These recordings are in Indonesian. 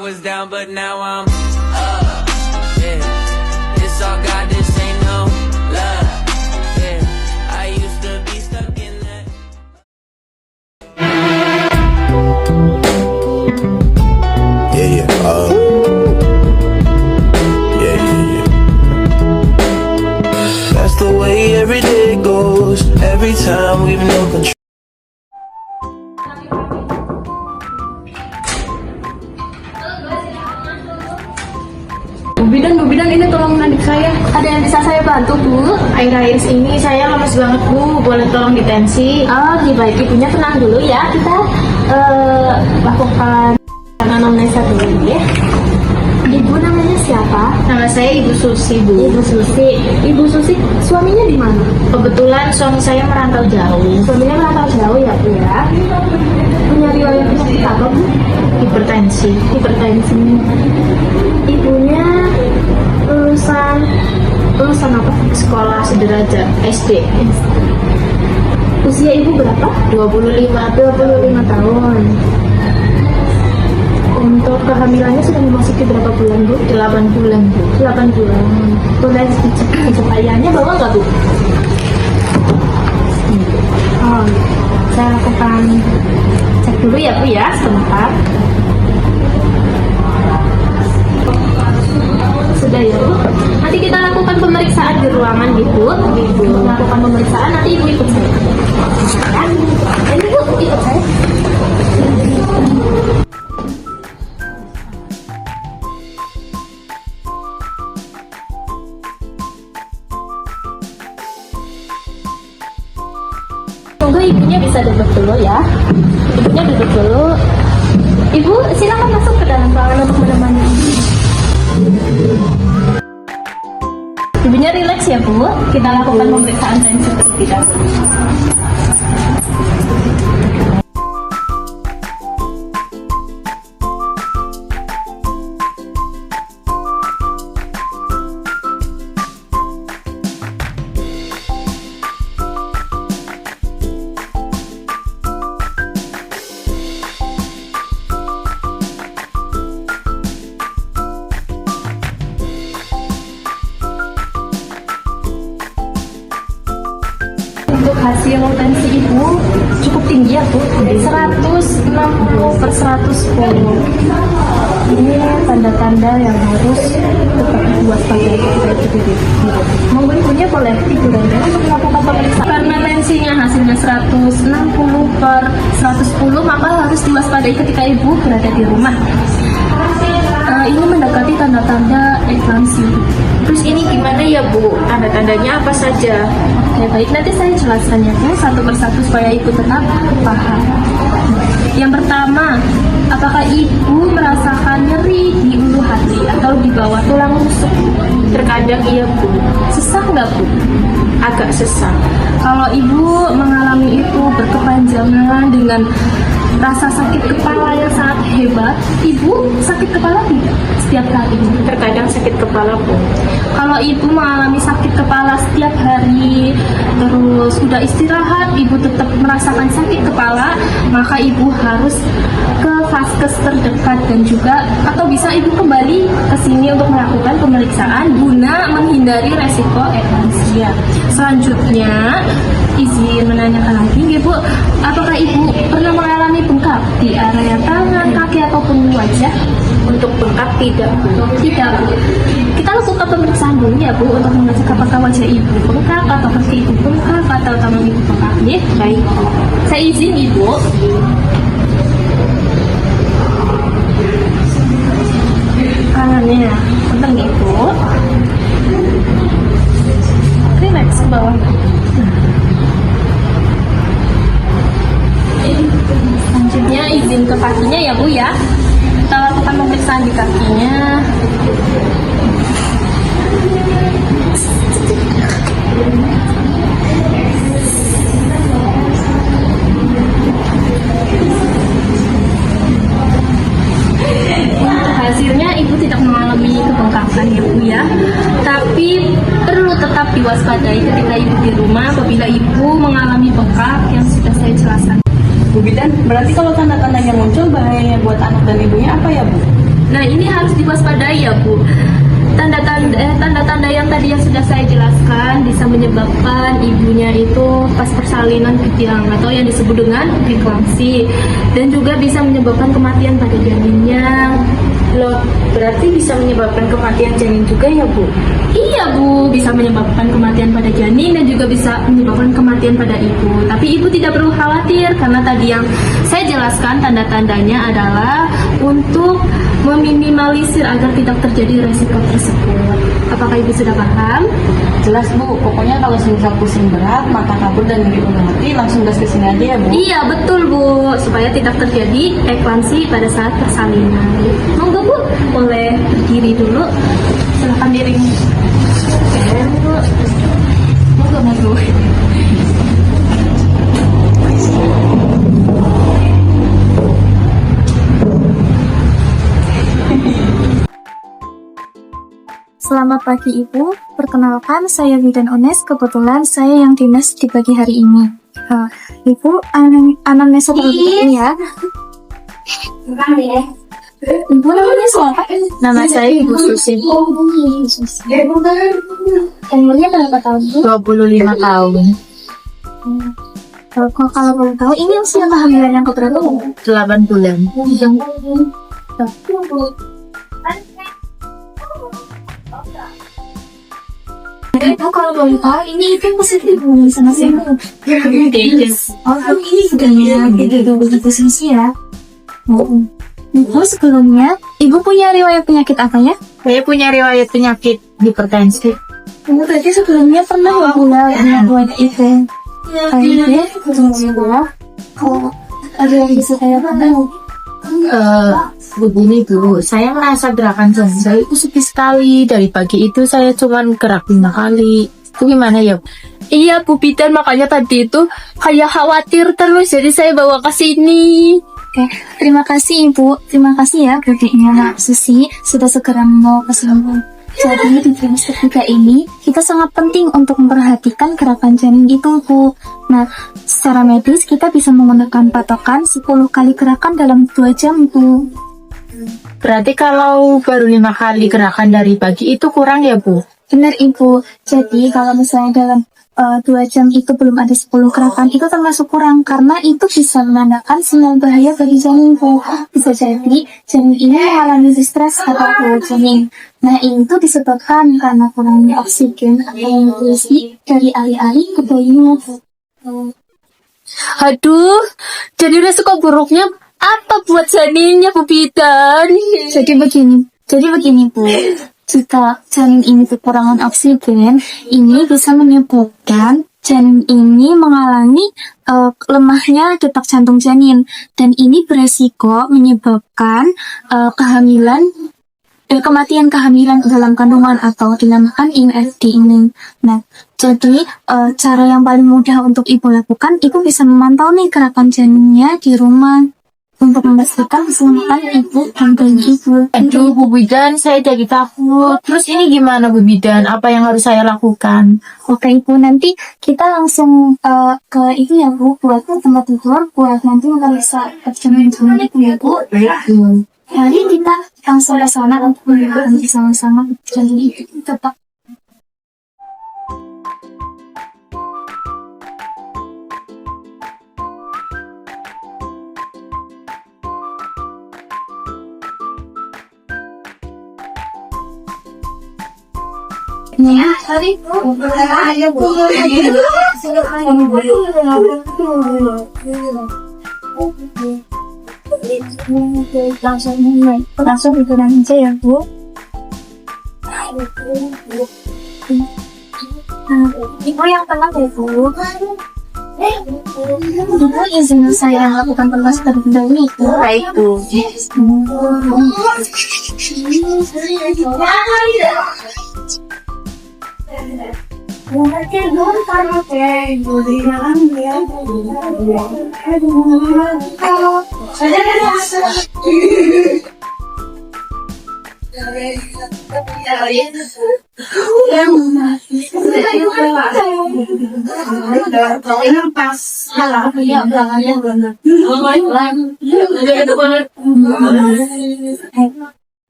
was down, but now I'm up. Yeah, it's all God, this ain't no love. Yeah, I used to be stuck in that. Yeah, yeah. That's the way every day goes. Every time we've no control. Bu Bidan, ini tolong adik saya. Ada yang bisa saya bantu, Bu? Akhir-akhir ini saya lemes banget, Bu. Boleh tolong ditensi? Oh, lebih baik ibunya tenang dulu ya. Kita lakukan anamnesa dulu ya. Ibu namanya siapa? Nama saya Ibu Susi, Bu. Ibu Susi. Ibu Susi, suaminya di mana? Kebetulan suami saya merantau jauh. Suaminya merantau jauh ya, Bu ya. Punya riwayat penyakit apa, Bu? Hipertensi. Ibunya lulusan apa? Sekolah sederajat SD. Usia ibu berapa? 25 tahun. Untuk kehamilannya sudah memasuki berapa bulan, Bu? 8 bulan, Bu. 8 bulan. Boleh dicek ayahnya bawa nggak, Bu? Oh, saya lakukan cek dulu ya, Bu ya, sebentar. Sudah ya, Bu. Nanti kita lakukan pemeriksaan di ruangan gitu. Ibu lakukan pemeriksaan, nanti Ibu ikut saya. Ya. Ini Bu, ikut saya. Tunggu ibunya bisa duduk dulu ya. Ibunya duduk dulu. Ibu, silakan masuk ke dalam ruangan untuk menemani ibu. Ibunya rileks ya, Bu. Kita lakukan pemeriksaan tensi seperti dahulu. Untuk hasil tensi ibu cukup tinggi ya, Bu, 160/110. Ini tanda-tanda yang harus tetap diwaspadai ketika itu di rumah. Monggo ibunya boleh tiduran ya untuk melakukan pemeriksaan. Karena tensinya hasilnya 160/110, maka harus diwaspadai ketika ibu berada di rumah. Ini mendekati tanda-tanda eklamsi. Terus ini gimana ya, Bu? Tanda-tandanya apa saja? Oke, baik, nanti saya jelaskan ya, Bu, satu persatu supaya ibu tetap paham. Yang pertama, apakah ibu merasakan nyeri di ulu hati atau di bawah tulang rusuk? Terkadang iya, Bu. Sesak nggak, Bu? Agak sesak. Kalau ibu mengalami itu berkepanjangan dengan rasa sakit kepala yang sangat hebat, ibu sakit kepala tidak setiap hari? Terkadang sakit kepala, Bu. Kalau ibu mengalami sakit kepala setiap hari, terus sudah istirahat, ibu tetap merasakan sakit kepala, maka ibu harus ke vaskes terdekat dan juga atau bisa ibu kembali ke sini untuk melakukan pemeriksaan guna menghindari resiko eklamsia. Selanjutnya, izin menanyakan lagi, Ibu, apakah Ibu pernah mengalami bengkak di area tangan, kaki ataupun wajah? Untuk bengkak tidak, Bu. Tidak, Bu. Kita lakukan pemeriksaan dulu ya, Bu, untuk mengecek apakah wajah Ibu bengkak atau kaki Ibu bengkak atau tangan Ibu bengkak. Ya, baik. Saya izin, Ibu. Tangannya, tentang Ibu. Relax ke bawah. Selanjutnya izin ke kakinya ya, Bu ya. Kita lakukan pemeriksaan di kakinya. Untuk hasilnya ibu tidak mengalami kebengkakan ya, Bu ya. Tapi perlu tetap diwaspadai ketika ibu di rumah apabila ibu mengalami bengkak yang sudah saya jelaskan. Bu Bidan, berarti kalau tanda-tandanya muncul bahayanya buat anak dan ibunya apa ya, Bu? Nah, ini harus diwaspadai ya, Bu. Tanda-tanda yang tadi yang sudah saya jelaskan bisa menyebabkan ibunya itu pas persalinan ketiang atau yang disebut dengan preeklamsi, dan juga bisa menyebabkan kematian pada janinnya. Loh, berarti bisa menyebabkan kematian janin juga ya, Bu? Iya, Bu, bisa menyebabkan kematian pada janin dan juga bisa menyebabkan kematian pada ibu. Tapi ibu tidak perlu khawatir karena tadi yang saya jelaskan tanda-tandanya adalah untuk meminimalisir agar tidak terjadi resiko tersebut. Apakah ibu sudah paham? Jelas, Bu. Pokoknya kalau semisal pusing berat, mata kabur dan nyeri ulu hati, langsung gas ke sini aja ya, Bu. Iya, betul, Bu, supaya tidak terjadi eklamsi pada saat persalinan. Monggo, Bu, boleh berdiri dulu. Silahkan diri. Oke, Bu. Monggo. Selamat pagi Ibu, perkenalkan saya Widan Ones, kebetulan saya yang dinas di pagi hari ini. Ibu, anamnesa terlebih ini ya. Ibu namanya siapa? Nama saya Ibu Susi. Umurnya berapa tahun Bu? 25 tahun. Kalau boleh tahu, ini usia kehamilan yang keberapa Bu? 8 bulan. Ibu kalau boleh tahu, ini itu positif Bu sama siapa? Oh, ini budaya begitu sensi ya. Ibu sebelumnya, Ibu punya riwayat penyakit apa ya? Saya punya riwayat penyakit hipertensi. Ibu berarti sebelumnya pernah ya punya riwayat itu? Kalau ada yang bisa saya tahu. Begini Bu, saya merasa gerakan janin saya itu sepi sekali. Dari pagi itu saya cuman gerak 5 kali. Itu gimana ya? Iya, Bu Bidan, makanya tadi itu kayak khawatir terus, jadi saya bawa ke sini. Oke, terima kasih Ibu. Terima kasih ya Budenya Mbak Susi sudah segera mau ke sini. Jadi di trimester 3 ini kita sangat penting untuk memperhatikan gerakan janin itu Bu. Nah, secara medis kita bisa menggunakan patokan 10 kali gerakan dalam 2 jam Bu. Berarti kalau baru 5 kali gerakan dari pagi itu kurang ya Bu? Benar Ibu. Jadi kalau misalnya dalam 2 jam itu belum ada 10 gerakan, itu termasuk kurang karena itu bisa menandakan sinyal bahaya bagi janin Bu. Bisa jadi janin ini mengalami stres atau bau janin. Nah, itu disebabkan karena kurangnya oksigen atau nutrisi dari ali-ali ke bayinya Bu. Aduh, jadi resiko buruknya apa buat janinnya, Bu Bidan? Jadi begini Bu. Jika janin ini kekurangan oksigen, ini bisa menyebabkan janin ini mengalami lemahnya detak jantung janin, dan ini beresiko menyebabkan kematian kehamilan dalam kandungan atau dinamakan IMFD ini. Nah, jadi cara yang paling mudah untuk ibu lakukan, ibu bisa memantau nih gerakan janinnya di rumah untuk memastikan keselamatan ibu dan bayi ibu. Aduh Bu Bidan, saya jadi takut. Terus ini gimana Bu Bidan? Apa yang harus saya lakukan? Oke Ibu, nanti kita langsung ke itu ya Bu, buat tempat tidur, buat nanti bisa jamin itu ya Bu. Jadi kita langsung ke sana untuk melihat bersama-sama janin itu tetap. Ya, hari langsung ikutan aja ya Bu. Ibu yang tenang ya Bu. Ibu izin saya lakukan pelas terlebih dahulu. Baik Bu.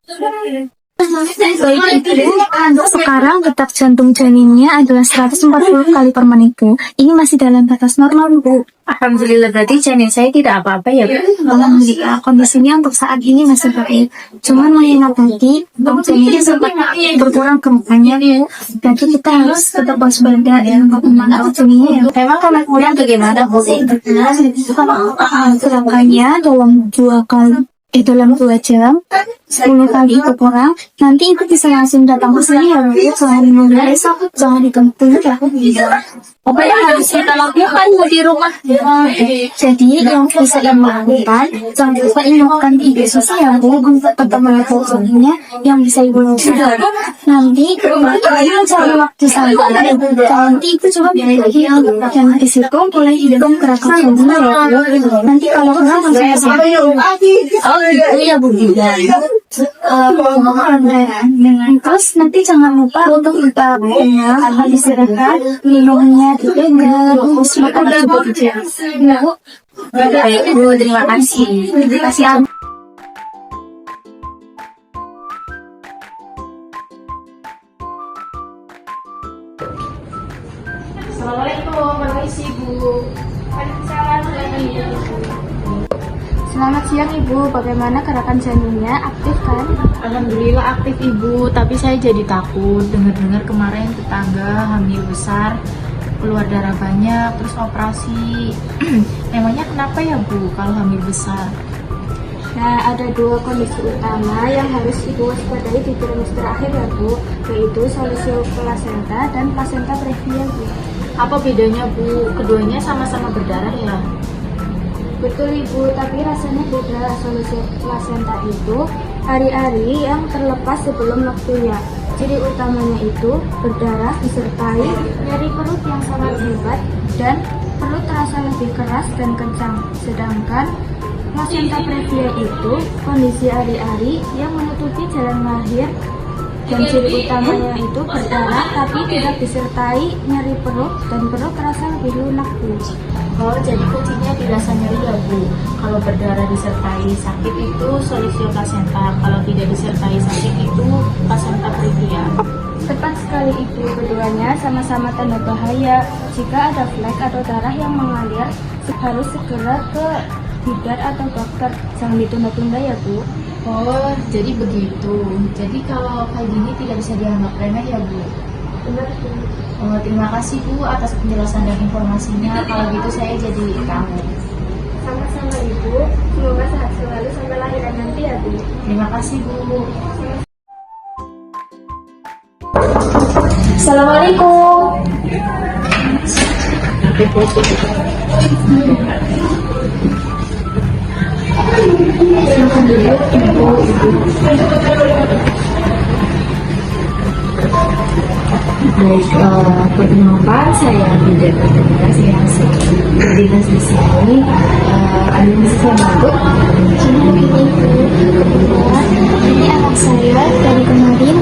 Baik Ibu, untuk sekarang detak jantung janinnya adalah 140 kali per menit, Bu. Ini masih dalam batas normal, Bu. Alhamdulillah, berarti janin saya tidak apa-apa ya, Bu? Alhamdulillah, kondisinya untuk saat ini masih baik. Cuman mengingat tadi, janinnya sempat berkurang gemukanya, Bu. Jadi kita harus tetap waspada untuk memantau janinnya, ya. Emang kalau kurang bagaimana, Bu? Sedangkannya dalam 2 jam 10 kali itu kurang, nanti Ibu bisa langsung datang ke sini ya, Bu. Jangan menunggu esok, jangan ditunggu ya. Apa yang harus kita lakukan di rumah? Jadi yang bisa Ibu lakukan, jangan lupa ingatkan di media sosial, Bu, untuk tetap melakukan yang bisa Ibu lakukan. Nanti Ibu cari waktu santai, nanti Ibu coba dan di situ mulai hidup gerakan jantung ya, Bu. Nanti kalau kurang langsung Iya, Bu. terus nanti jangan lupa untuk kita istirahat, minumnya dijaga, terus makan cukup dijaga. Baik, Bu. Terima kasih. Terima kasih. Assalamualaikum, permisi Bu. Waalaikumsalam, Selamat siang Ibu, bagaimana gerakan janinnya? Aktif kan? Alhamdulillah aktif, Ibu. Tapi saya jadi takut. Dengar-dengar kemarin tetangga hamil besar, keluar darah banyak, terus operasi. Emangnya kenapa ya, Bu, kalau hamil besar? Nah, ada 2 kondisi utama yang harus Ibu waspadai di trimester akhir ya Bu, yaitu solusio plasenta dan plasenta previa, Bu. Apa bedanya, Bu? Keduanya sama-sama berdarah ya? Betul Ibu, tapi rasanya beda. Solusio plasenta itu hari-hari yang terlepas sebelum waktunya. Ciri utamanya itu berdarah disertai nyeri perut yang sangat hebat dan perut terasa lebih keras dan kencang. Sedangkan plasenta previa itu kondisi hari-hari yang menutupi jalan lahir dan ciri utamanya itu berdarah tapi tidak disertai nyeri perut dan perut terasa lebih lunak, Bu. Oh, jadi kuncinya di rasa nyeri ya, Bu. Kalau berdarah disertai sakit itu solusio plasenta, kalau tidak disertai sakit itu plasenta previa. Tepat sekali Ibu, keduanya sama-sama tanda bahaya. Jika ada flek atau darah yang mengalir, harus segera ke bidan atau dokter. Jangan ditunda-tunda ya, Bu. Oh, jadi begitu. Jadi kalau kayak gini tidak bisa dianggap remeh ya, Bu? Benar, Bu. Oh, terima kasih, Bu, atas penjelasan dan informasinya. Kalau gitu saya jadi tahu. Sama-sama Ibu, semoga sehat selalu sampai lahiran nanti ya, Bu. Terima kasih, Bu. Assalamualaikum. Baik, perkenalkan saya Bidan Adinda, saya dinas di sini. Ada yang bisa bantu? Ini anak saya dari kemarin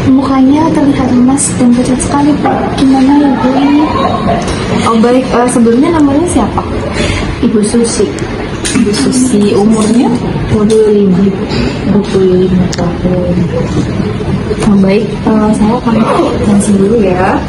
mukanya terlihat lemas dan pucat sekali, Pak. Gimana ya, Bu, ini? Oh baik, sebelumnya namanya siapa? Ibu Susi. Ibu Susi, umurnya 25 tahun. Oh, baik, saya akan langsung dulu ya.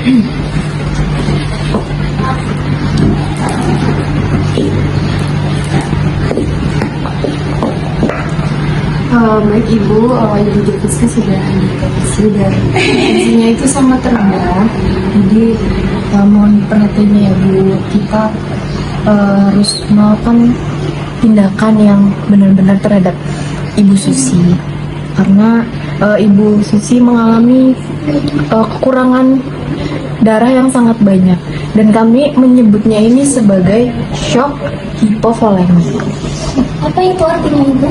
Baik Ibu, Ibu Jessica sudah dikasih dan tensinya itu sangat rendah. Jadi mohon perhatiannya ya Bu, kita harus melakukan tindakan yang benar-benar terhadap Ibu Susi, karena Ibu Susi mengalami kekurangan darah yang sangat banyak, dan kami menyebutnya ini sebagai shock hipovolemik. Apa itu artinya Ibu?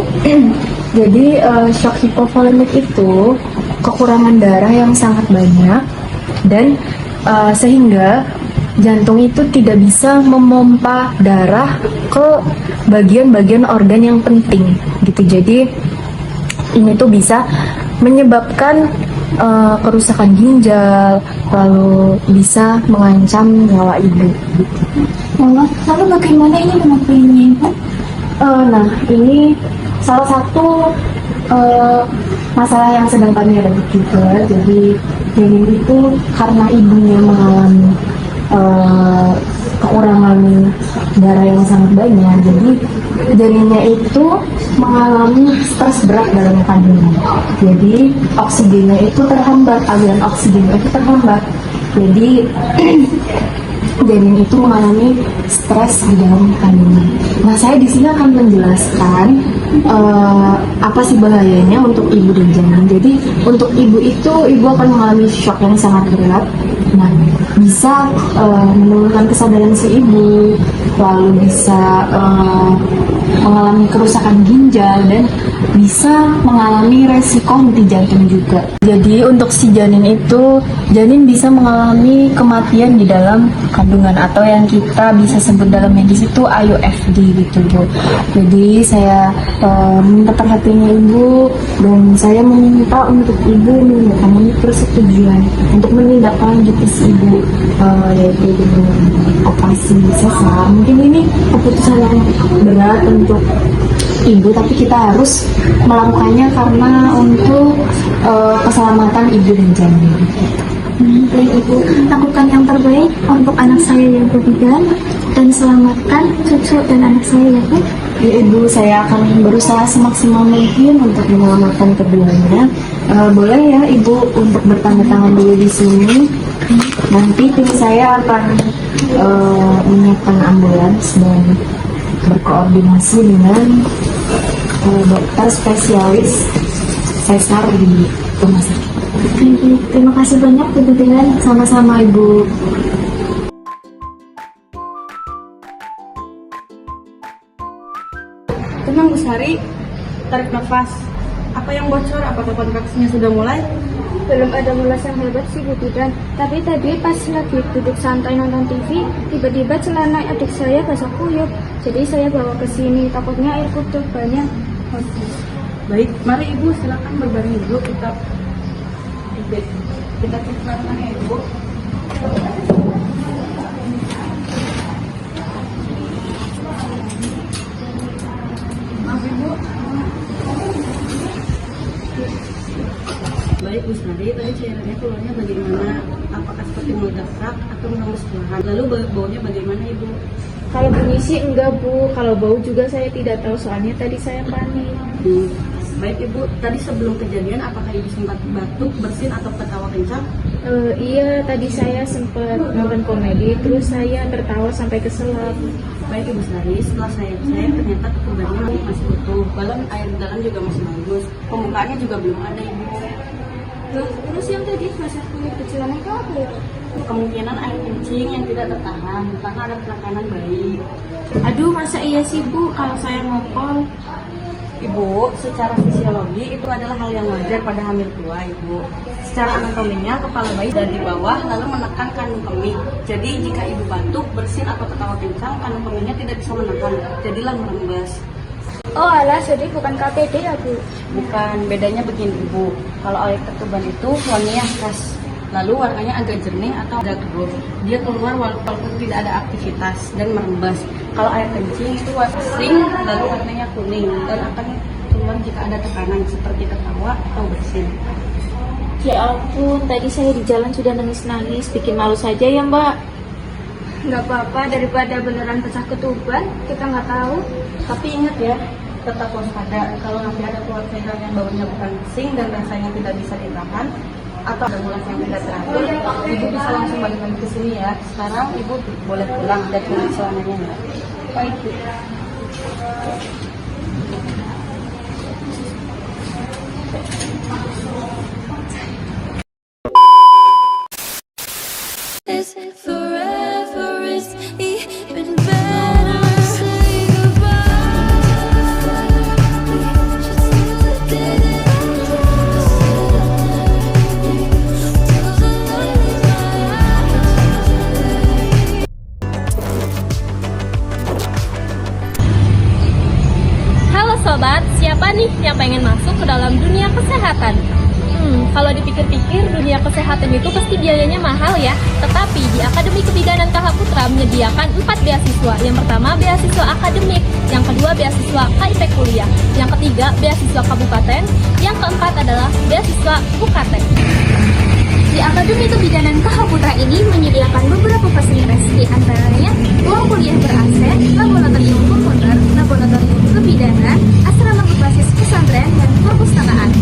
Jadi shock hipovolemik itu kekurangan darah yang sangat banyak, dan sehingga jantung itu tidak bisa memompa darah ke bagian-bagian organ yang penting gitu. Jadi ini tuh bisa menyebabkan kerusakan ginjal, lalu bisa mengancam nyawa ibu. Lalu bagaimana ini mengobatinya Ibu? Nah, ini salah satu masalah yang sedang kami hadapi juga. Jadi janin itu karena ibunya mengalami kekurangan darah yang sangat banyak, jadi janinnya itu mengalami stres berat dalam kandungan. Jadi oksigennya itu terhambat, aliran oksigennya itu terhambat. Jadi janin itu mengalami stres di dalam kandungan. Nah, saya di sini akan menjelaskan apa sih bahayanya untuk ibu dan janin. Jadi untuk ibu itu, ibu akan mengalami shock yang sangat berat. Nah, bisa menurunkan kesadaran si ibu, lalu bisa mengalami kerusakan ginjal, dan bisa mengalami resiko henti jantung juga. Jadi untuk si janin itu, janin bisa mengalami kematian di dalam kandungan, atau yang kita bisa sebut dalam medis itu IUFD gitu Bu. Jadi saya minta perhatiannya ibu, dan saya meminta untuk ibu meminta persetujuan untuk menindaklanjuti si ibu, yaitu dengan operasi sesar. Mungkin ini keputusan yang berat untuk ibu, tapi kita harus melakukannya karena untuk keselamatan ibu dan janin. Baik Ibu, lakukan yang terbaik untuk anak saya yang berbidan, dan selamatkan cucu dan anak saya ya Bu. Ya Ibu, saya akan berusaha semaksimal mungkin untuk menyelamatkan keduanya. Boleh ya Ibu untuk bertanda tangan dulu di sini. Nanti tim saya akan menyiapkan ambulans dan berkoordinasi dengan dokter spesialis sesar di rumah sakit. Terima kasih banyak Bu Dian. Sama-sama Ibu. Tenang Bu Sari, tarik nafas. Apa yang bocor? Apakah kontraksinya sudah mulai? Belum ada mulas yang hebat sih Bu Dian. Tapi tadi pas lagi duduk santai nonton TV, tiba-tiba celana adik saya basah kuyup. Jadi saya bawa ke sini, takutnya air kutubannya habis. Baik, mari Ibu silakan berbaring dulu, kita cek celananya Ibu. Maaf Ibu. Baik Bu Sari, tadi cairannya keluarnya bagaimana? Apakah seperti meledak atau menembus perlahan? Lalu baunya bagaimana Ibu? Kalau bunyi sih enggak Bu, kalau bau juga saya tidak tahu, soalnya tadi saya panik. Baik Ibu, tadi sebelum kejadian apakah Ibu sempat batuk, bersin atau ketawa kencang? Iya, tadi saya sempat nonton komedi, terus saya tertawa sampai keselap. Baik Ibu Sari, setelah saya cek ternyata ketubannya masih utuh, balon air di dalam juga masih bagus, pembukaannya juga belum ada Ibu. Terus yang tadi basah kuyup di celana itu apa ya? Kemungkinan air kencing yang tidak tertahan karena ada penekanan bayi. Aduh, masa iya sih Bu, kalau saya ngopol? Ibu, secara fisiologi itu adalah hal yang wajar pada hamil tua Ibu. Secara anatominya, kepala bayi dari di bawah lalu menekan kandung kemih. Jadi jika Ibu batuk, bersin atau ketawa kencang, kandung kemihnya tidak bisa menekan, jadilah merembes. Oh alah, jadi bukan KPD ya Bu? Bukan, bedanya begini Ibu. Kalau air ketuban itu warnanya khas, lalu warnanya agak jernih atau agak gelap. Dia keluar walaupun tidak ada aktivitas dan merembes. Kalau air kencing itu warna sering, lalu warnanya kuning dan akan keluar jika ada tekanan seperti ketawa atau bersin. Ya ampun, tadi saya di jalan sudah nangis-nangis, bikin malu saja ya Mbak. Nggak apa-apa, daripada beneran pecah ketuban, kita nggak tahu. Tapi ingat ya, tetap waspada. Kalau nanti ada keluar cairan yang baunya bukan pesing dan rasanya tidak bisa ditahan, atau ada bulan yang tidak teratur, ibu bisa langsung balik lagi ke sini ya. Sekarang ibu boleh pulang dan pulang selamanya ya. Baik, Bu. Is forever is even better. Say goodbye. Just look at it. Till the light in my eyes. Halo sobat, siapa nih yang pengen masuk ke dalam dunia kesehatan? Kalau dipikir-pikir, dunia kesehatan itu pasti biayanya mahal ya. Tetapi di Akademi Kebidanan KH Putra menyediakan 4 beasiswa. Yang pertama, beasiswa akademik. Yang kedua, beasiswa KIP kuliah. Yang ketiga, beasiswa kabupaten. Yang keempat adalah beasiswa UKT. Di Akademi Kebidanan KH Putra ini menyediakan beberapa fasilitas, di antaranya ruang kuliah ber-AC, laboratorium komputer, laboratorium kebidanan, asrama berbasis pesantren, dan perpustakaan.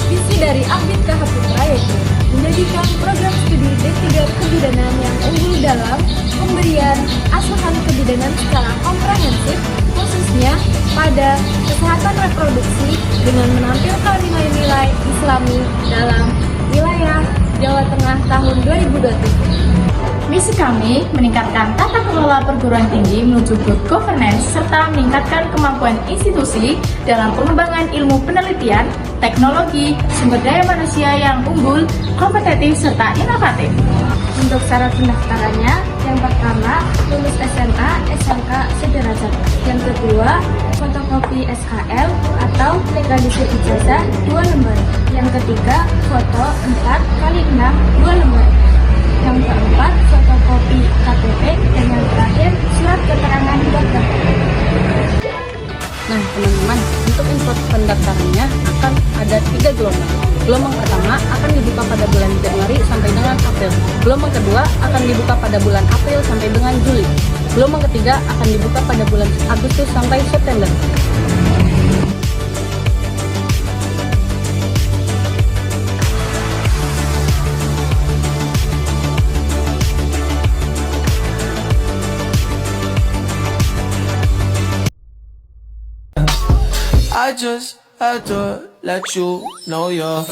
Visi dari Akbid KH Putra yaitu menjadikan program studi D3 kebidanan yang unggul dalam pemberian asuhan kebidanan secara komprehensif, khususnya pada kesehatan reproduksi dengan menampilkan nilai-nilai Islami dalam wilayah Jawa Tengah tahun 2023. Misi kami meningkatkan tata kelola perguruan tinggi menuju good governance serta meningkatkan kemampuan institusi dalam pengembangan ilmu penelitian, teknologi, sumber daya manusia yang unggul, kompetitif, serta inovatif. Untuk syarat pendaftarannya, yang pertama lulus SMA, SMK sederajat. Yang kedua, fotokopi SKL atau legalisir ijazah 2 lembar. Yang ketiga, foto 4x6 2 lembar. Yang keempat, fotokopi KTP, dan yang terakhir, surat keterangan dokter. Nah teman-teman, untuk info pendaftarannya akan ada 3 gelombang. Gelombang pertama akan dibuka pada bulan Januari sampai dengan April. Gelombang kedua akan dibuka pada bulan April sampai dengan Juli. Gelombang ketiga akan dibuka pada bulan Agustus sampai September. I just had to let you know you're